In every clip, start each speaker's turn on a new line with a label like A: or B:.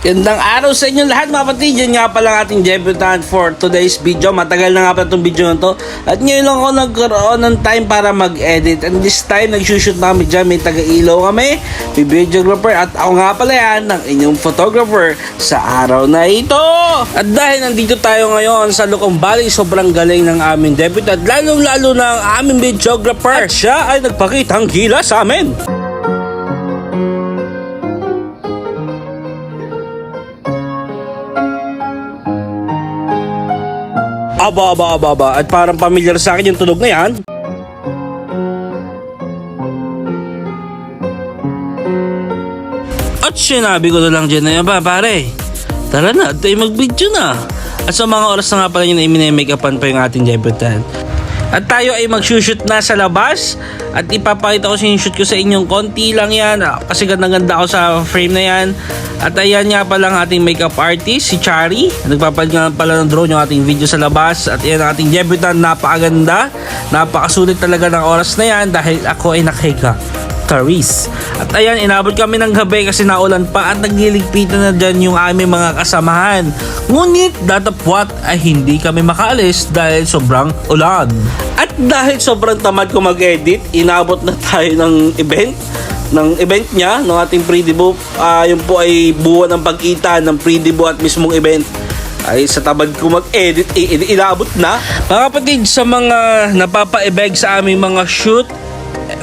A: Gandang araw sa inyo lahat mga kapatid. Yan nga pala ating debutant for today's video. Matagal na nga pala itong video na to. At ngayon lang ako nagkaroon ng time para mag-edit. And this time nagsushoot na kami dyan. May taga-ilaw kami, may videographer. At ako nga pala yan, ng inyong photographer sa araw na ito. At dahil nandito tayo ngayon sa Lucong Valley, sobrang galing ng aming debutant. Lalo-lalo na ang aming videographer. At siya ay nagpakitang gila sa amin. Aba. At parang pamilyar sa akin yung tunog na yan. At sinabi ko na lang dyan na yan ba, pare? Tara na, tayo mag-video na. At sa mga oras na nga pala yun ay minimake-upan pa yung ating debutant. At tayo ay mag-shoot na sa labas. At ipapakita ko shoot ko sa inyong konti lang yan. Kasi ganda-ganda ako sa frame na yan. At ayan nga pala ang ating makeup artist, si Chari. Nagpapalit nga pala ng drone yung ating video sa labas. At ayan ang ating debutant, napakaganda. Napakasulit talaga ng oras na yan dahil ako ay nakahiga. Taris. At ayan, inabot kami ng gabi kasi naulan pa at nagliligpitan na dyan yung aming mga kasamahan. Ngunit datapwat ay hindi kami makaalis dahil sobrang ulan. At dahil sobrang tamad ko mag-edit, inabot na tayo ng event niya, ng ating pre-debut. Yun po ay buwan ng pagkita ng pre-debut at mismong event. Ay sa tabad ko mag-edit, inabot na. Mga kapatid, sa mga napapa-ebeg sa aming mga shoot,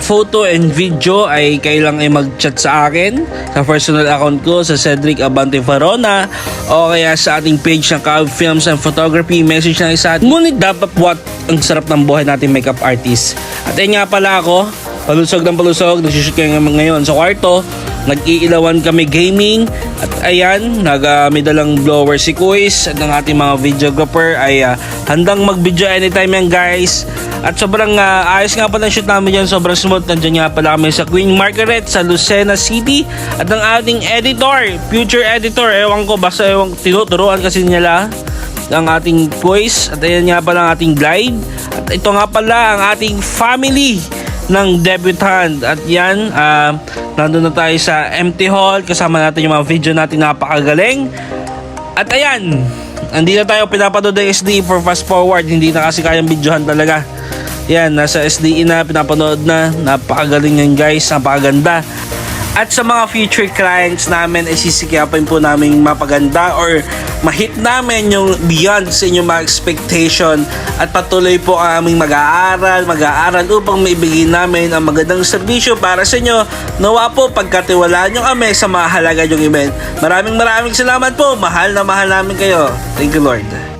A: photo and video ay kailang ay mag-chat sa akin sa personal account ko sa Cedric Abante Farona o kaya sa ating page ng Cab Films and Photography. Message lang isa atin. Ngunit dapat what ang sarap ng buhay natin makeup artist. At ayun nga pala ako, palusog ng palusog, nagsushoot kayo ngayon sa kwarto. Nag-iilawan kami gaming. At ayan, may dalang blower si Kuis. At ang ating mga videographer ay handang mag-video anytime yan guys. At sobrang ayos nga pala shoot namin dyan. Sobrang smooth. Nandiyan nga pala kami sa Queen Margaret sa Lucena City. At ang ating editor, future editor, ewan ko, basta tinuturuan kasi nila ang ating Kuis. At ayan nga pala ang ating glide. At ito nga pala ang ating family ng debutant. At yan, nandun na tayo sa empty hall. Kasama natin yung mga video natin, napakagaling. At ayan, hindi na tayo pinapanood ng SDE for fast forward. Hindi na kasi kayang videohan talaga. Yan, nasa SDE na, pinapanood na. Napakagaling yan guys, napakaganda. At sa mga future clients namin ay sisikapin po namin mapaganda or ma-hit namin yung beyond sa inyong mga expectation. At patuloy po ang aming mag-aaral upang maibigay namin ang magandang serbisyo para sa inyo. Nawa po pagkatiwalaan nyo kami sa mahalaga yung event. Maraming salamat po. Mahal na mahal namin kayo. Thank you Lord.